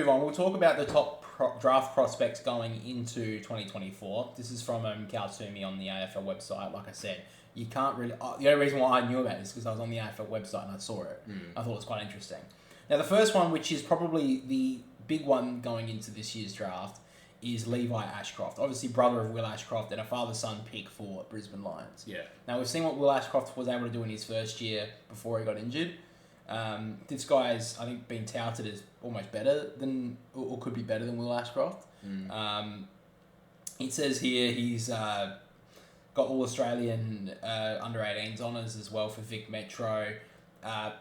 Move on. We'll talk about the top draft prospects going into 2024. This is from Kaltumi on the AFL website. Like I said, you can't really... the only reason why I knew about this is because I was on the AFL website and I saw it. I thought it was quite interesting. Now, the first one, which is probably the big one going into this year's draft, is Levi Ashcroft. Obviously, brother of Will Ashcroft and a father-son pick for Brisbane Lions. Yeah. Now, we've seen what Will Ashcroft was able to do in his first year before he got injured. This guy's, I think, been touted as almost better than, or could be better than Will Ashcroft. It says here he's got all Australian under-18s honours as well for Vic Metro.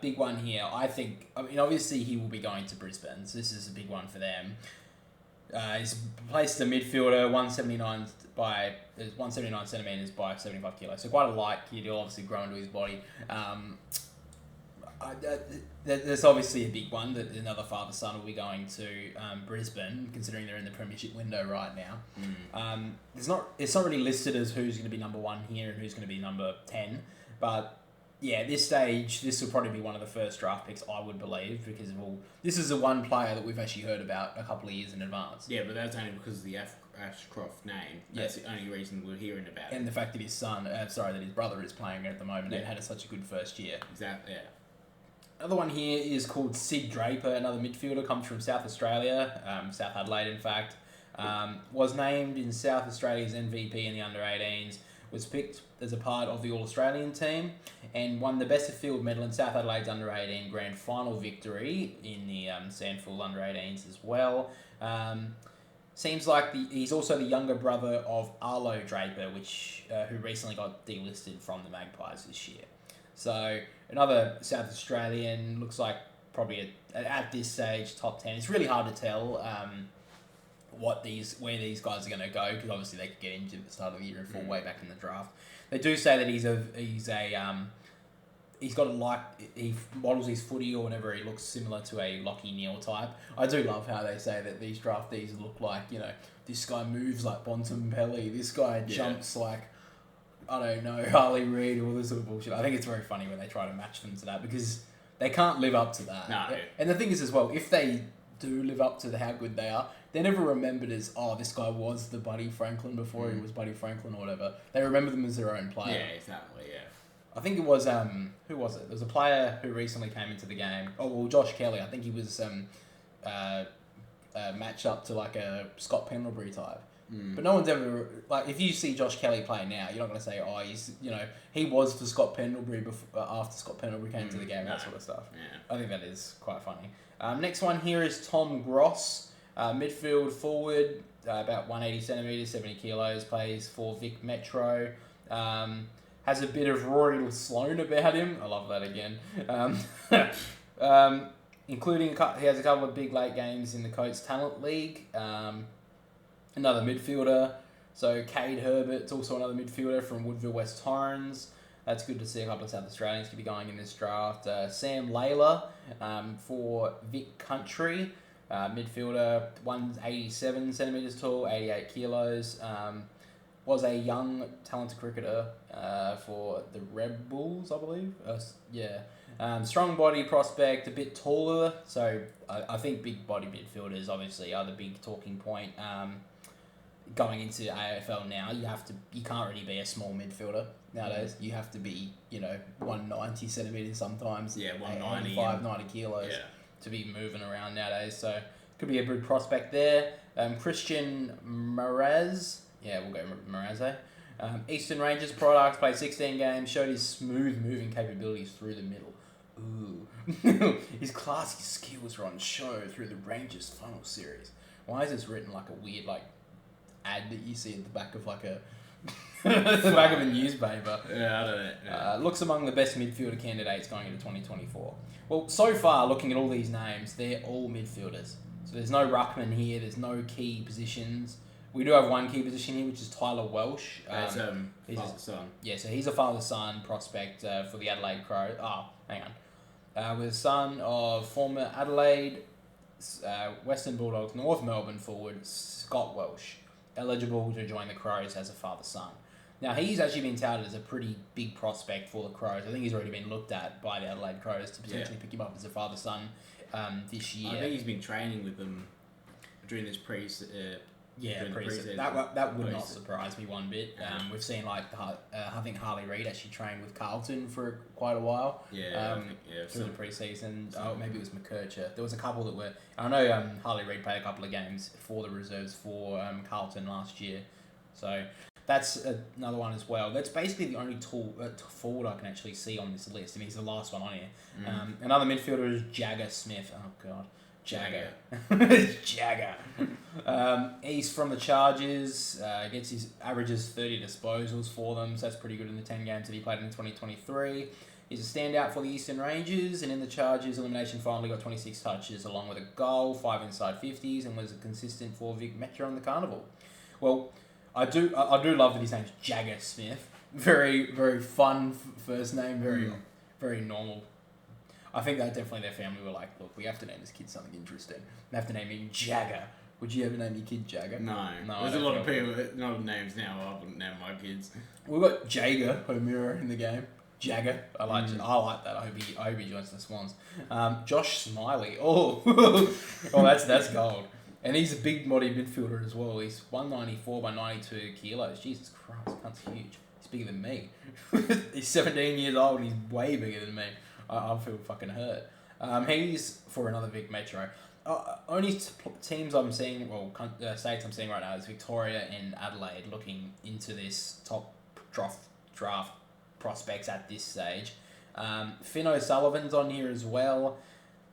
Big one here, I think. I mean, obviously he will be going to Brisbane, so this is a big one for them. He's placed a midfielder, 179 centimetres by 75 kilos, so quite a light kid. He'll obviously grow into his body. There's obviously a big one that another father-son will be going to Brisbane, considering they're in the premiership window right now. It's not really listed as who's going to be number 1 here and who's going to be number 10, but yeah, at this stage, this will probably be one of the first draft picks, I would believe, because this is the one player that we've actually heard about a couple of years in advance. Yeah, but that's only because of the Ashcroft name. That's the only reason we're hearing about it. And the fact that that his brother is playing at the moment and had such a good first year. Exactly, yeah. Another one here is called Sid Draper, another midfielder, comes from South Australia, South Adelaide in fact. Was named in South Australia's MVP in the under-18s, was picked as a part of the All-Australian team, and won the Best of Field medal in South Adelaide's under-18 grand final victory in the Sandford under-18s as well. Seems like he's also the younger brother of Arlo Draper, who recently got delisted from the Magpies this year. So another South Australian, looks like probably at this stage top 10. It's really hard to tell where these guys are going to go, because obviously they could get injured at the start of the year and fall way back in the draft. They do say that he models his footy or whatever. He looks similar to a Lachie Neale type. I do love how they say that these draftees look like, this guy moves like Bontempelli. This guy jumps like, I don't know, Harley Reid, all this sort of bullshit. I think it's very funny when they try to match them to that, because they can't live up to that. No. And the thing is as well, if they do live up to how good they are, they're never remembered as, this guy was the Buddy Franklin before he was Buddy Franklin or whatever. They remember them as their own player. Yeah, exactly, yeah. I think it was, who was it? There was a player who recently came into the game. Josh Kelly. I think he was matched up to like a Scott Pendlebury type. But no one's ever, if you see Josh Kelly play now, you're not going to say, he was for Scott Pendlebury after Scott Pendlebury came to the game, that sort of stuff. Yeah. I think that is quite funny. Next one here is Tom Gross, midfield forward, about 180 centimetres, 70 kilos, plays for Vic Metro. Has a bit of Rory Sloan about him. I love that again. Including, he has a couple of big late games in the Coates Talent League. Another midfielder. So Cade Herbert's also another midfielder from Woodville West Torrens. That's good to see a couple of South Australians could be going in this draft. Sam Layla for Vic Country. Midfielder, 187 centimetres tall, 88 kilos. Was a young, talented cricketer for the Red Bulls, I believe. Strong body prospect, a bit taller. So I think big body midfielders obviously are the big talking point. Going into AFL now, you can't really be a small midfielder nowadays. You have to be, 190 centimetres sometimes. Yeah, 190. 90 kilos to be moving around nowadays. So could be a good prospect there. Christian Mraz. Yeah, we'll go Mraz. Eastern Rangers product, played 16 games, showed his smooth moving capabilities through the middle. Ooh. His classy skills were on show through the Rangers funnel series. Why is this written like a weird ad that you see at the back of the back of a newspaper? Yeah, I don't know. Yeah. Looks among the best midfielder candidates going into 2024. Well, so far, looking at all these names, they're all midfielders. So there's no ruckman here, there's no key positions. We do have one key position here, which is Tyler Welsh. That's father-son. Yeah, so he's a father-son prospect for the Adelaide Crows. Hang on. With son of former Adelaide, Western Bulldogs, North Melbourne forward, Scott Welsh, eligible to join the Crows as a father-son. Now, he's actually been touted as a pretty big prospect for the Crows. I think he's already been looked at by the Adelaide Crows to potentially pick him up as a father-son. this year. I think he's been training with them during this pre-season. pre-season. That would not surprise me one bit. We've seen I think Harley Reid actually trained with Carlton for quite a while. Through the pre-season. Maybe it was McKercher. There was a couple that were. I know Harley Reid played a couple of games for the reserves for Carlton last year, so that's another one as well. That's basically the only forward I can actually see on this list, and he's the last one on here. Another midfielder is Jagger Smith. Oh God. Jagger. Jagger. He's from the Chargers. Gets his averages 30 disposals for them, so that's pretty good in the 10 games that he played in 2023. He's a standout for the Eastern Rangers, and in the Chargers elimination final, he got 26 touches along with a goal, 5 inside 50s, and was a consistent for Vic Metro on the Carnival. Well, I do love that his name's Jagger Smith. Very, very fun first name. Very normal. I think that definitely their family were like, look, we have to name this kid something interesting. We have to name him Jagger. Would you ever name your kid Jagger? No. There's a lot of people, a lot of names now I wouldn't name my kids. We've got Jager O'Meara in the game. Jagger. I like that. I hope he joins the Swans. Josh Smiley. That's gold. And he's a big body midfielder as well. He's 194 by 92 kilos. Jesus Christ, that's huge. He's bigger than me. He's 17 years old and he's way bigger than me. I feel fucking hurt. He's for another Vic Metro. Only teams I'm seeing, states I'm seeing right now is Victoria and Adelaide looking into this top draft prospects at this stage. Finn O'Sullivan's on here as well.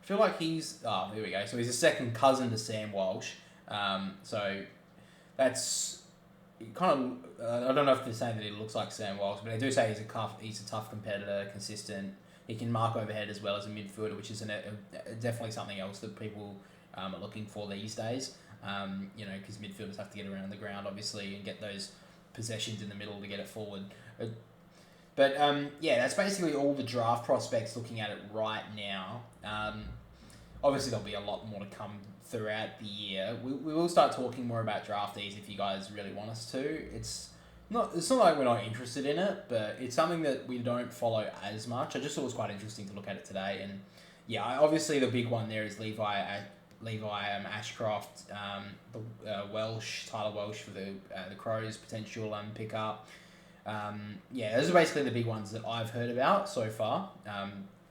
I feel like he's... Oh, here we go. So he's a second cousin to Sam Walsh. So that's kind of... I don't know if they're saying that he looks like Sam Walsh, but they do say he's a tough competitor, consistent. He can mark overhead as well as a midfielder, which is definitely something else that people are looking for these days. Because midfielders have to get around the ground, obviously, and get those possessions in the middle to get it forward. But that's basically all the draft prospects looking at it right now. Obviously, there'll be a lot more to come throughout the year. We will start talking more about draftees if you guys really want us to. It's not like we're not interested in it, but it's something that we don't follow as much. I just thought it was quite interesting to look at it today. And obviously the big one there is Levi Ashcroft, Tyler Welsh for the Crows potential pickup. Those are basically the big ones that I've heard about so far.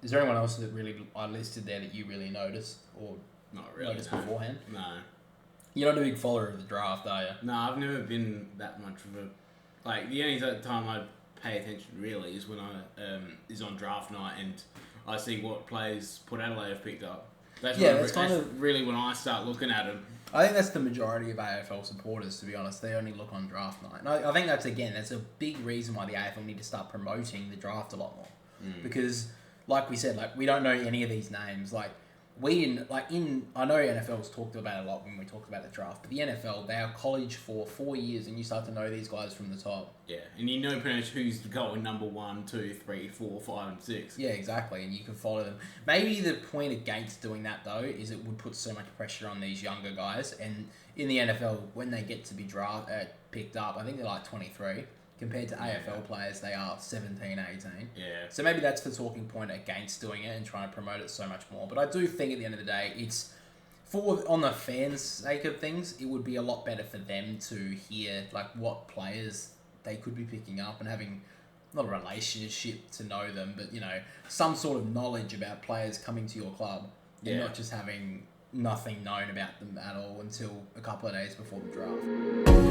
Is there anyone else that really I listed there that you really noticed or not really noticed beforehand? No. You're not a big follower of the draft, are you? No, I've never been that much of a... Like, the only time I pay attention really is when I is on draft night and I see what players Port Adelaide have picked up. That's really when I start looking at them. I think that's the majority of AFL supporters, to be honest. They only look on draft night. And I think that's a big reason why the AFL need to start promoting the draft a lot more. Because, like we said, we don't know any of these names. I know NFL's talked about it a lot when we talked about the draft, but the NFL, they are college for 4 years and you start to know these guys from the top. Yeah, and you know pretty much who's going number 1, 2, 3, 4, 5, and 6. Yeah, exactly, and you can follow them. Maybe the point against doing that, though, is it would put so much pressure on these younger guys, and in the NFL, when they get to be picked up, I think they're like 23. Compared to AFL players, they are 17, 18. Yeah. So maybe that's the talking point against doing it and trying to promote it so much more. But I do think at the end of the day, it's on the fans' sake of things, it would be a lot better for them to hear what players they could be picking up and having not a relationship to know them, but some sort of knowledge about players coming to your club and not just having nothing known about them at all until a couple of days before the draft.